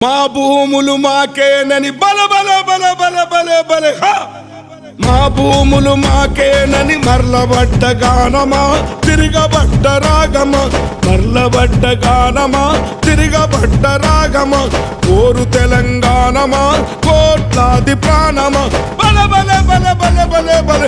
మా భూములు మాకేనని బల బల బల బల బల బల మా భూములు మాకేనని మర్లబడ్డ గానమా తిరగబడ్డ రాగమా మర్లబడ్డ గానమా తిరగబడ్డ రాగమా కోరు తెలంగాణమా కోట్లాది ప్రాణమా బల బల బల బల బల బల